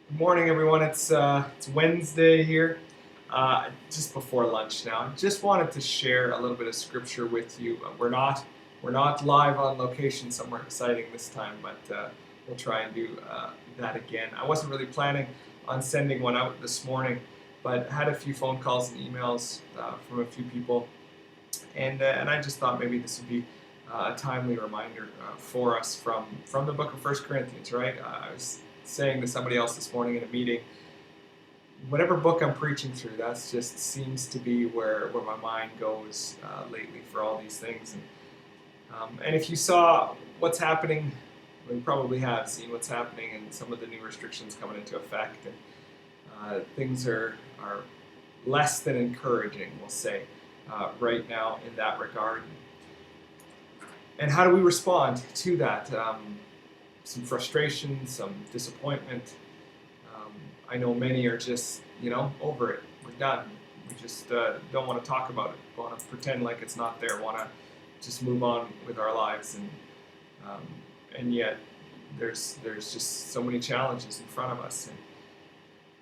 Good morning, everyone. It's Wednesday here, just before lunch now. Just wanted to share a little bit of scripture with you. We're not live on location somewhere exciting this time, but we'll try and do that again. I wasn't really planning on sending one out this morning, but had a few phone calls and emails from a few people, and I just thought maybe this would be a timely reminder for us from the book of First Corinthians. Right? I was saying to somebody else this morning in a meeting, whatever book I'm preaching through, that's just seems to be where my mind goes lately for all these things. And if you saw what's happening, well, you probably have seen what's happening and some of the new restrictions coming into effect, and things are less than encouraging, we'll say, right now in that regard. And how do we respond to that? Some frustration, some disappointment. Um, I know many are just, over it. We're done. We just don't want to talk about it. Want to pretend like it's not there. Want to just move on with our lives, um, and yet there's just so many challenges in front of us.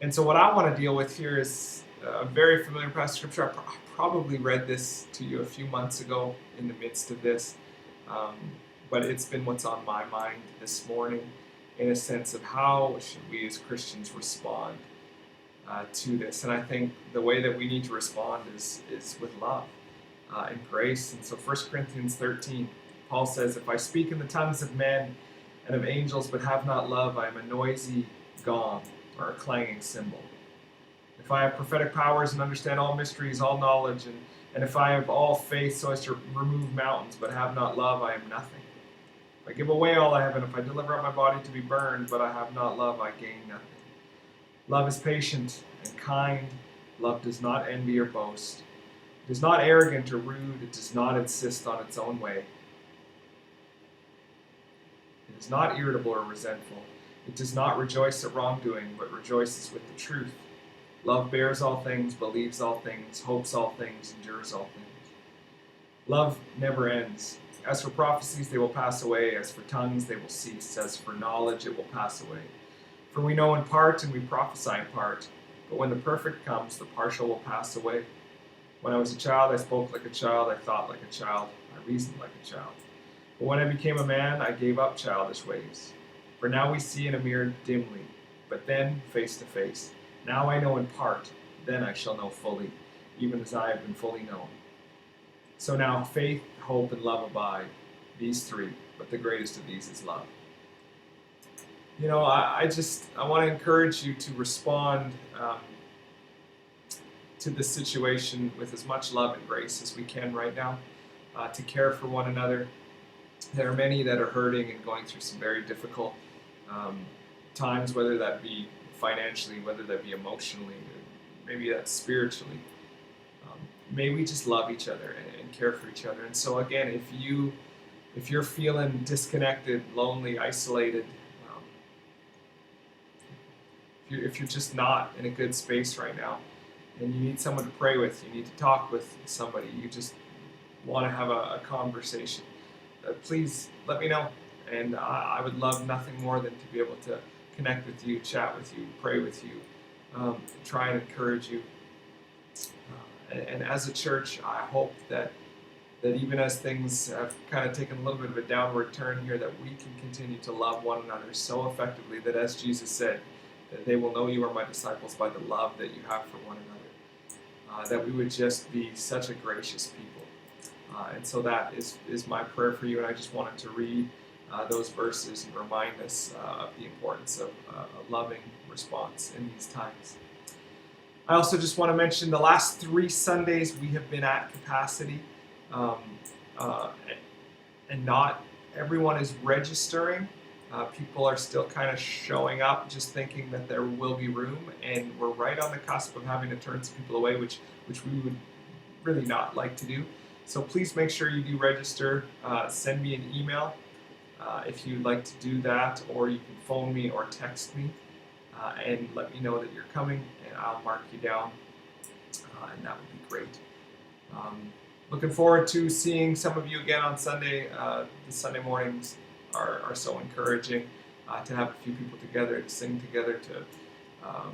And so what I want to deal with here is a very familiar passage of scripture. I probably read this to you a few months ago in the midst of this. Um, but it's been what's on my mind this morning in a sense of how should we as Christians respond to this. And I think the way that we need to respond is with love and grace. And so 1 Corinthians 13, Paul says, "If I speak in the tongues of men and of angels but have not love, I am a noisy gong or a clanging cymbal. If I have prophetic powers and understand all mysteries, all knowledge, and if I have all faith so as to remove mountains but have not love, I am nothing. If I give away all I have, and if I deliver up my body to be burned, but I have not love, I gain nothing. Love is patient and kind. Love does not envy or boast. It is not arrogant or rude. It does not insist on its own way. It is not irritable or resentful. It does not rejoice at wrongdoing, but rejoices with the truth. Love bears all things, believes all things, hopes all things, endures all things. Love never ends. As for prophecies, they will pass away. As for tongues, they will cease. As for knowledge, it will pass away. For we know in part and we prophesy in part. But when the perfect comes, the partial will pass away. When I was a child, I spoke like a child, I thought like a child, I reasoned like a child. But when I became a man, I gave up childish ways. For now we see in a mirror dimly, but then face to face. Now I know in part, then I shall know fully, even as I have been fully known. So now faith, hope, and love abide, these three, but the greatest of these is love." I want to encourage you to respond to this situation with as much love and grace as we can right now, to care for one another. There are many that are hurting and going through some very difficult times, whether that be financially, whether that be emotionally, maybe that's spiritually. May we just love each other and care for each other. And so again, if you're feeling disconnected, lonely, isolated, if you're just not in a good space right now, and you need someone to pray with, you need to talk with somebody, you just want to have a conversation, please let me know. And I would love nothing more than to be able to connect with you, chat with you, pray with you, try and encourage you. And as a church, I hope that even as things have kind of taken a little bit of a downward turn here, that we can continue to love one another so effectively that, as Jesus said, that they will know you are my disciples by the love that you have for one another. That we would just be such a gracious people. And so that is my prayer for you, and I just wanted to read those verses and remind us of the importance of a loving response in these times. I also just want to mention the last 3 Sundays we have been at capacity, um, uh, and not everyone is registering. People are still kind of showing up, just thinking that there will be room, and we're right on the cusp of having to turn some people away, which we would really not like to do. So please make sure you do register. Send me an email if you'd like to do that, or you can phone me or text me and let me know that you're coming, and I'll mark you down, and that would be great. Looking forward to seeing some of you again on Sunday. The Sunday mornings are so encouraging to have a few people together, to sing together, um,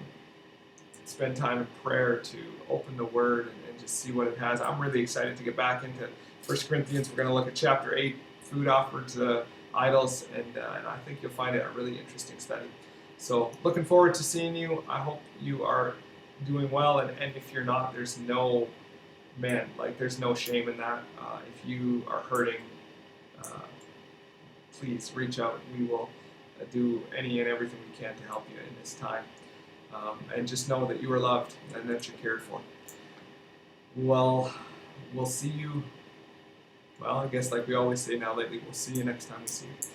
spend time in prayer to open the Word and just see what it has. I'm really excited to get back into 1 Corinthians. We're going to look at chapter 8, food offered to idols, and I think you'll find it a really interesting study. So looking forward to seeing you. I hope you are doing well, and if you're not, there's no, man, like there's no shame in that. If you are hurting, uh, please reach out. We will do any and everything we can to help you in this time. And just know that you are loved and that you're cared for. Well, we'll see you. Well, I guess like we always say now lately, we'll see you next time we see you.